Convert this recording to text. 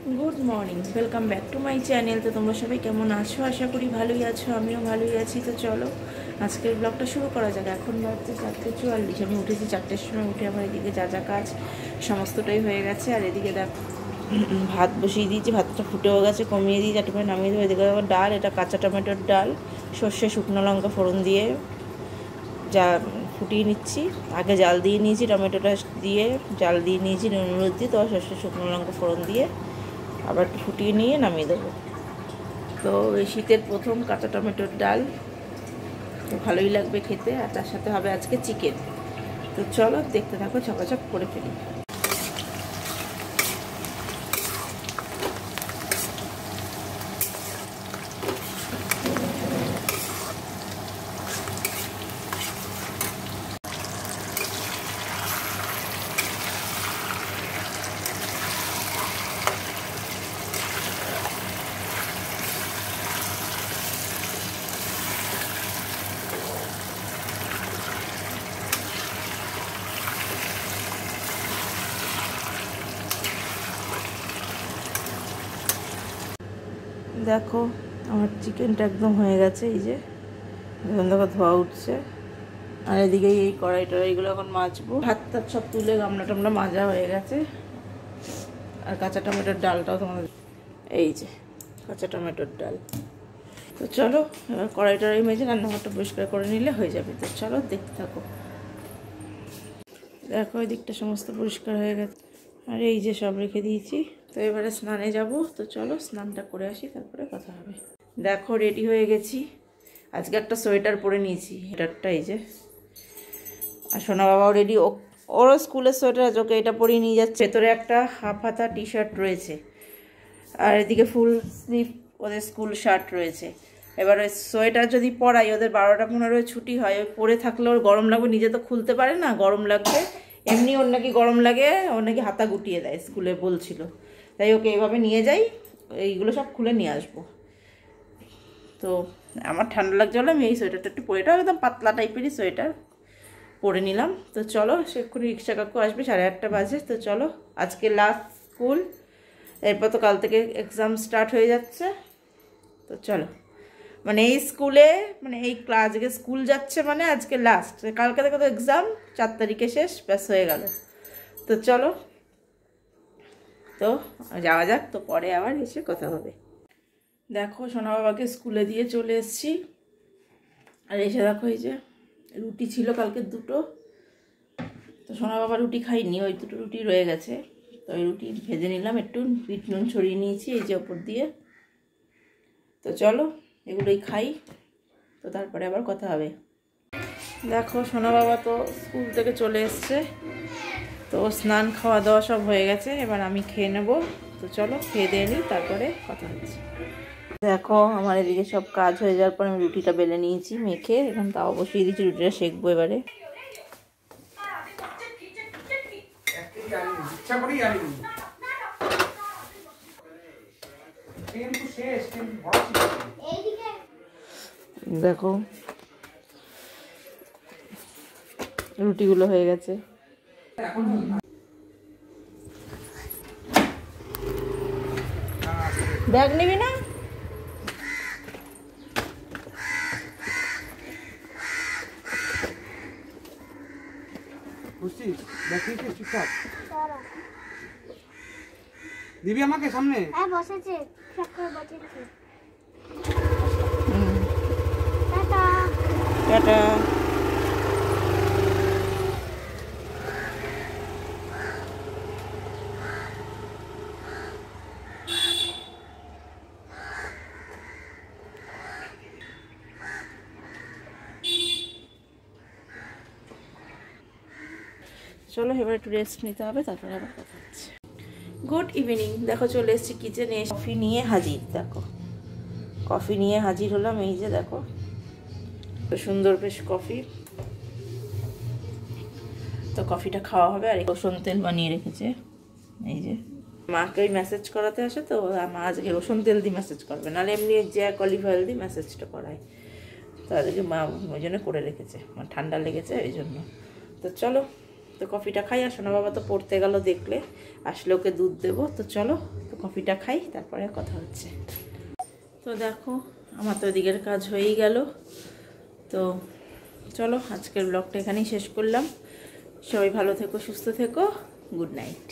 Good morning welcome back to my channel. तो तुम्हारा सबाई केमन आछो? आशा करी भालोई आछो, आमिও भालोई आছি। तो चलो आजकेर ब्लगटा शुरू करा जाक। এখন বাজছে 4:44। আমি উঠেছি 4টের সময়, উঠে আমার এদিকে যা যা কাজ সমস্তটাই হয়ে গেছে। আর এদিকে দেখ ভাত বসিয়ে দিয়েছি, ভাতটা ফুটেও গেছে, কমিয়ে দিয়ে চারটে করে নামিয়ে দেবো। এদিকে আবার ডাল, এটা কাঁচা টমেটোর ডাল, সর্ষে শুকনো লঙ্কা ফোড়ন দিয়ে যা ফুটিয়ে নিচ্ছি। আগে জাল দিয়ে নিয়েছি, টমেটোটা দিয়ে জাল দিয়ে নিয়েছি নুন হলুদ দিয়ে, তো সর্ষে শুকনো লঙ্কা ফোড়ন দিয়ে আবার একটু ফুটিয়ে নিয়ে নামিয়ে দেবো। তো এই শীতের প্রথম কাঁচা টমেটোর ডাল, তো ভালোই লাগবে খেতে। আর তার সাথে হবে আজকে চিকেন। তো চলো দেখতে থাকো, ঝপাঝপ করে ফেলি। দেখো আমার চিকেনটা একদম হয়ে গেছে, এই যে এখন দেখো ধোয়া উঠছে। আর এদিকে এই কড়াই টড়াইগুলো এখন মাজবো। ভাত টাত সব তুলে গামলা টামলা মাজা হয়ে গেছে। আর কাঁচা টমেটোর ডালটাও তোমাদের, এই যে কাঁচা টমেটোর ডাল। তো চলো এবার কড়াই টড়াই মেজে রান্নাঘরটা পরিষ্কার করে নিলে হয়ে যাবে। তো চলো দেখতে থাকো। দেখো এই দিকটা সমস্ত পরিষ্কার হয়ে গেছে। আর এই যে সব রেখে দিয়েছি। তো এবারে স্নানে যাব। তো চলো স্নানটা করে আসি, তারপরে কথা হবে। দেখো রেডি হয়ে গেছি। আজকে একটা সোয়েটার পরে নিয়েছি, সোয়েটারটা এই যে। আর সোনা বাবাও রেডি, ওরও স্কুলের সোয়েটার আছে, ওকে এটা পরিয়ে নিয়ে যাচ্ছে। ভেতরে একটা হাফ হাতা টি শার্ট রয়েছে, আর এদিকে ফুল স্লিভ ওদের স্কুল শার্ট রয়েছে। এবার ওই সোয়েটার যদি পরাই, ওদের 12টা 15 ছুটি হয়, ওই পরে থাকলে ওর গরম লাগবে, নিজে তো খুলতে পারে না, গরম লাগবে। এমনি ওর নাকি গরম লাগে, ওর নাকি হাতা গুটিয়ে দেয়, স্কুলে বলছিল। তাই ওকে এইভাবে নিয়ে যাই, এইগুলো সব খুলে নিয়ে আসবো। তো আমার ঠান্ডা লাগছে বলে আমি এই সোয়েটারটা একটু পরে, এটাও একদম পাতলা টাইপেরই সোয়েটার পরে নিলাম। তো চলো সে এক্ষুনি রিক্সা কাকু আসবে, 8:30 বাজে। তো চলো আজকে লাস্ট স্কুল, এরপর তো কাল থেকে এক্সাম স্টার্ট হয়ে যাচ্ছে। তো চলো মানে এই স্কুলে মানে এই আজকে স্কুল যাচ্ছে মানে আজকে লাস্ট, কালকে থেকে তো এক্সাম, 4 তারিখে শেষ, ব্যাস হয়ে গেল। তো চলো তো যাওয়া যাক। তো পরে আবার এসে কথা হবে। দেখো সোনা বাবাকে স্কুলে দিয়ে চলে এসেছি। আর এসে দেখো এই যে রুটি ছিল কালকে 2টো। তো সোনা বাবা রুটি খাইনি, ওই 2টো রুটি রয়ে গেছে। তো ওই রুটি ভেজে নিলাম, একটু বিট নুন ছড়িয়ে নিয়েছি এই যে ওপর দিয়ে। তো চলো এগুলোই খাই, তো তারপরে আবার কথা হবে। দেখো সোনা বাবা তো স্কুল থেকে চলে এসছে। তো স্নান খাওয়া দাওয়া সব হয়ে গেছে, এবার আমি খেয়ে নেব। তো চলো খেয়ে দিয়ে নিই, তারপরে কথা হচ্ছে। দেখো আমার এদিকে সব কাজ হয়ে যাওয়ার পর আমি রুটিটা বেলে নিয়েছি মেখে, এখন তাও বসিয়ে দিয়েছি, রুটিটা সেঁকবো এবারে। দেখো রুটিগুলো হয়ে গেছে। ব্যাগ নিবি না? দিবি আমাকে সামনে? হ্যাঁ বসেছে, টাটা টাটা। চলো এবার একটু রেস্ট নিতে হবে, তারপরে আবার কথা হচ্ছে। Good evening. দেখো চলে এসেছি কিচেনে, কফি নিয়ে হাজির। দেখো কফি নিয়ে হাজির হলাম, এই যে দেখো সুন্দর বেশ কফি। তো কফিটা খাওয়া হবে। আর রসুন তেল বানিয়ে রেখেছে, এই যে মাকে ওই মেসেজ করাতে আসে, তো মা আজকে রসুন তেল দিয়ে মেসেজ করবে, নাহলে এমনি যে অলিভ অয়েল দিয়ে মেসেজটা করায়। তো আজকে মা ওই জন্য করে রেখেছে, আমার ঠান্ডা লেগেছে এই জন্য। তো চলো তো কফিটা খাই। আর সোনা বাবা তো পড়তে গেল, দেখলে আসলে ওকে দুধ দেবো। তো চলো তো কফিটা খাই, তারপরে কথা হচ্ছে। তো দেখো আমার তো ওদিকের কাজ হয়েই গেল। তো চলো আজকের ব্লগটা এখানেই শেষ করলাম। সবাই ভালো থেকো, সুস্থ থেকো, গুড নাইট।